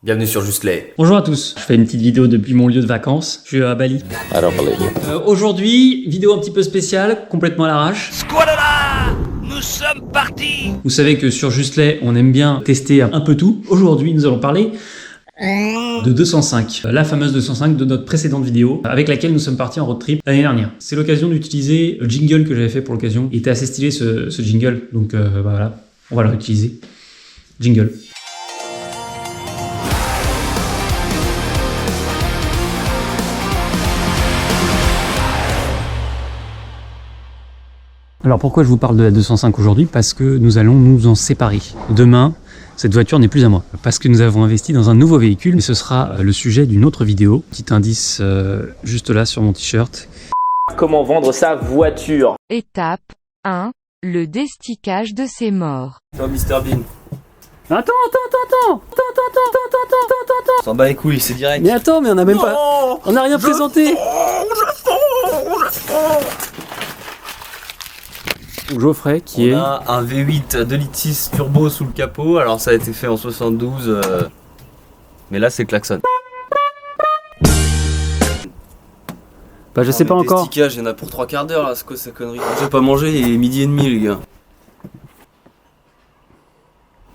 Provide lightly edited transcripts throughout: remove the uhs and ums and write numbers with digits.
Bienvenue sur Justlay. Bonjour à tous, je fais une petite vidéo depuis mon lieu de vacances, je suis à Bali. Aujourd'hui, vidéo un petit peu spéciale, complètement à l'arrache. Squadala, nous sommes partis. Vous savez que sur Justlay, on aime bien tester un peu tout. Aujourd'hui, nous allons parler de 205, la fameuse 205 de notre précédente vidéo, avec laquelle nous sommes partis en road trip l'année dernière. C'est l'occasion d'utiliser le jingle que j'avais fait pour l'occasion. Il était assez stylé ce jingle, donc voilà, on va le réutiliser. Jingle. Alors pourquoi je vous parle de la 205 aujourd'hui? Parce que nous allons nous en séparer. Demain, cette voiture n'est plus à moi. Parce que nous avons investi dans un nouveau véhicule. Et ce sera le sujet d'une autre vidéo. Petit indice juste là sur mon t-shirt. Comment vendre sa voiture. Étape 1. Le destiquage de ses morts. Toi, Mr Bean. Attends. S'en bat les couilles, c'est direct. Mais attends, mais on n'a même pas... On n'a rien présenté. Geoffrey qui est... On a un V8 2,6 litres turbo sous le capot. Alors ça a été fait en 72. Mais là c'est klaxon. Bah je sais pas encore. Les stickage, il y en a pour 3 quarts d'heure là, c'est quoi cette connerie? J'ai pas mangé, il est 12h30 les gars.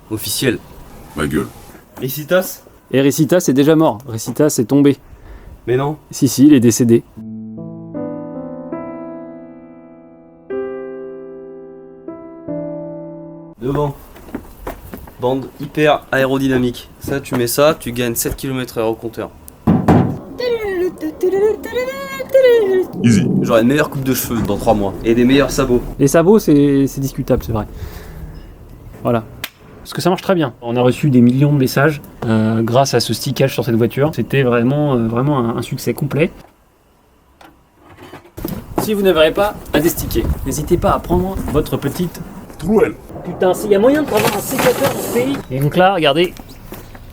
Officiel. Ma gueule. Ricitas? Et Recitas est déjà mort. Recitas est tombé. Mais non. Si, il est décédé. Devant. Bande hyper aérodynamique. Ça, tu mets ça, tu gagnes 7 km/h au compteur. Easy. J'aurai une meilleure coupe de cheveux dans 3 mois. Et des meilleurs sabots. Les sabots, c'est discutable, c'est vrai. Voilà. Parce que ça marche très bien. On a reçu des millions de messages grâce à ce stickage sur cette voiture. C'était vraiment un succès complet. Si vous n'avez pas à destiquer, n'hésitez pas à prendre votre petite Trouelle. Putain, s'il y a moyen de prendre un sécateur dans ce pays. Et donc là, regardez.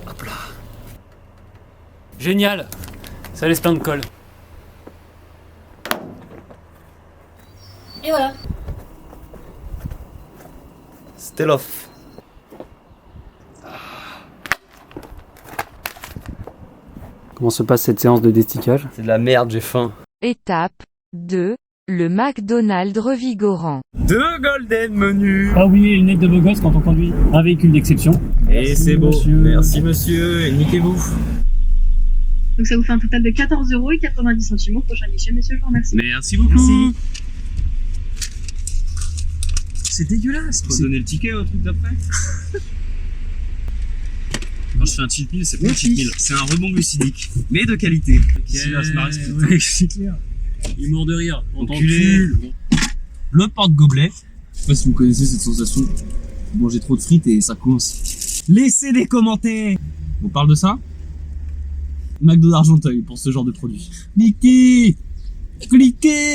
Hop là. Génial. Ça laisse plein de colle. Et voilà. Still off. Comment se passe cette séance de destiquage? C'est de la merde, j'ai faim. Étape 2. Le McDonald's revigorant. 2 golden menus. Ah oui, une aide de beau gosse quand on conduit un véhicule d'exception. Et c'est beau. Monsieur. Merci monsieur, et niquez-vous. Donc ça vous fait un total de 14,90 € au prochain guichet, monsieur, je vous remercie. Merci beaucoup. Merci. C'est dégueulasse. Faut donner le ticket au truc d'après. Quand je fais un cheat meal, c'est pas un cheat meal, c'est un rebond glucidique, mais de qualité. Celui-là, je m'arrête. Ouais, c'est clair. Il est mort de rire. Enculé. Le porte-gobelet. Je sais pas si vous connaissez cette sensation de manger trop de frites et ça coince. Laissez des commentaires. On parle de ça? McDo d'Argenteuil pour ce genre de produit. Cliquez,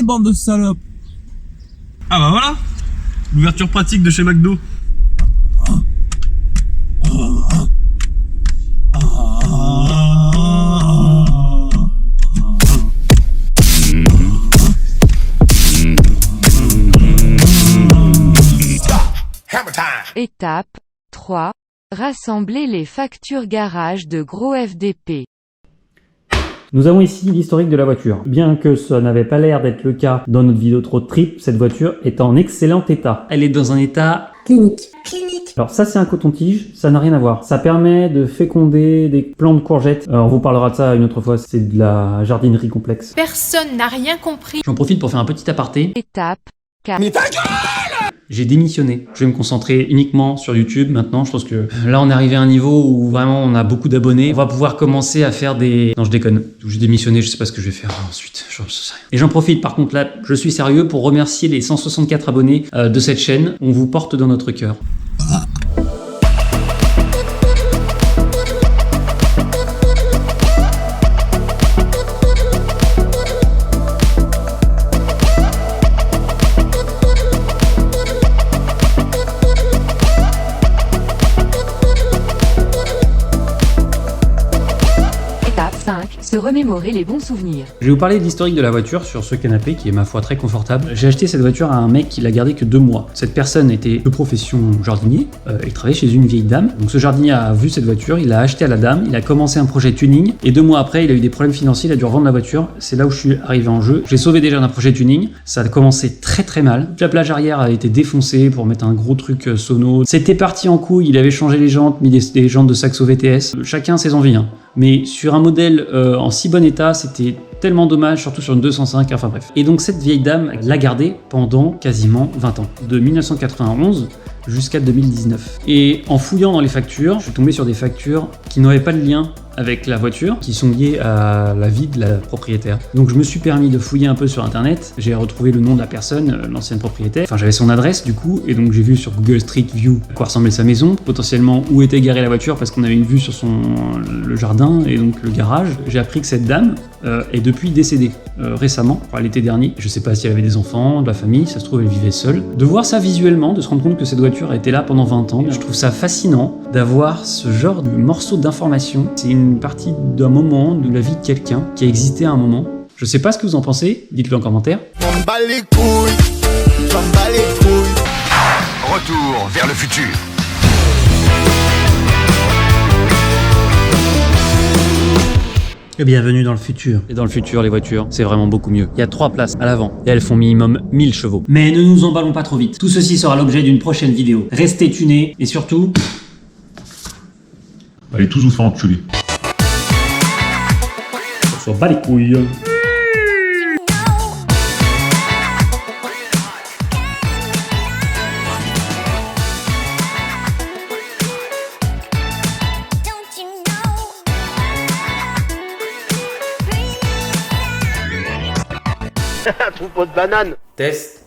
bande de salopes. Ah bah voilà, l'ouverture pratique de chez McDo. Étape 3. Rassembler les factures garage de gros FDP. Nous avons ici l'historique de la voiture. Bien que ça n'avait pas l'air d'être le cas dans notre vidéo Road Trip, cette voiture est en excellent état. Elle est dans un état clinique. Alors ça c'est un coton-tige, ça n'a rien à voir. Ça permet de féconder des plants de courgettes. On vous parlera de ça une autre fois, c'est de la jardinerie complexe. Personne n'a rien compris. J'en profite pour faire un petit aparté. Étape 4. J'ai démissionné. Je vais me concentrer uniquement sur YouTube maintenant. Je pense que là, on est arrivé à un niveau où vraiment on a beaucoup d'abonnés. On va pouvoir commencer à faire des... Non, je déconne. J'ai démissionné, je sais pas ce que je vais faire ensuite. Je sais rien. Et j'en profite, par contre, là, je suis sérieux pour remercier les 164 abonnés de cette chaîne. On vous porte dans notre cœur. Se remémorer les bons souvenirs. Je vais vous parler de l'historique de la voiture sur ce canapé qui est ma foi très confortable. J'ai acheté cette voiture à un mec qui l'a gardée que 2 mois. Cette personne était de profession jardinier, il travaillait chez une vieille dame. Donc ce jardinier a vu cette voiture, il l'a acheté à la dame, il a commencé un projet tuning et 2 mois après il a eu des problèmes financiers, il a dû revendre la voiture. C'est là où je suis arrivé en jeu. J'ai sauvé déjà d'un projet tuning, ça a commencé très très mal. La plage arrière a été défoncée pour mettre un gros truc sono. C'était parti en couille, il avait changé les jantes, mis des jantes de Saxo VTS. Chacun ses envies, hein. Mais sur un modèle en si bon état, c'était tellement dommage, surtout sur une 205, enfin bref. Et donc cette vieille dame l'a gardée pendant quasiment 20 ans, de 1991 jusqu'à 2019. Et en fouillant dans les factures, je suis tombé sur des factures qui n'avaient pas de lien avec la voiture, qui sont liées à la vie de la propriétaire. Donc je me suis permis de fouiller un peu sur internet, j'ai retrouvé le nom de la personne, l'ancienne propriétaire, enfin j'avais son adresse du coup, et donc j'ai vu sur Google Street View à quoi ressemblait sa maison, potentiellement où était garée la voiture parce qu'on avait une vue sur le jardin et donc le garage. J'ai appris que cette dame est depuis décédée récemment, enfin, l'été dernier. Je sais pas si elle avait des enfants, de la famille, ça se trouve elle vivait seule. De voir ça visuellement, de se rendre compte que cette voiture a été là pendant 20 ans, je trouve ça fascinant d'avoir ce genre de morceau d'information. C'est une partie d'un moment de la vie de quelqu'un qui a existé à un moment. Je sais pas ce que vous en pensez, dites-le en commentaire. Retour vers le futur. Et bienvenue dans le futur. Et dans le futur, les voitures, c'est vraiment beaucoup mieux. Il y a 3 places à l'avant et elles font minimum 1000 chevaux. Mais ne nous emballons pas trop vite. Tout ceci sera l'objet d'une prochaine vidéo. Restez tunés et surtout... Allez tous vous faire enculer. On s'en bat les couilles. Test.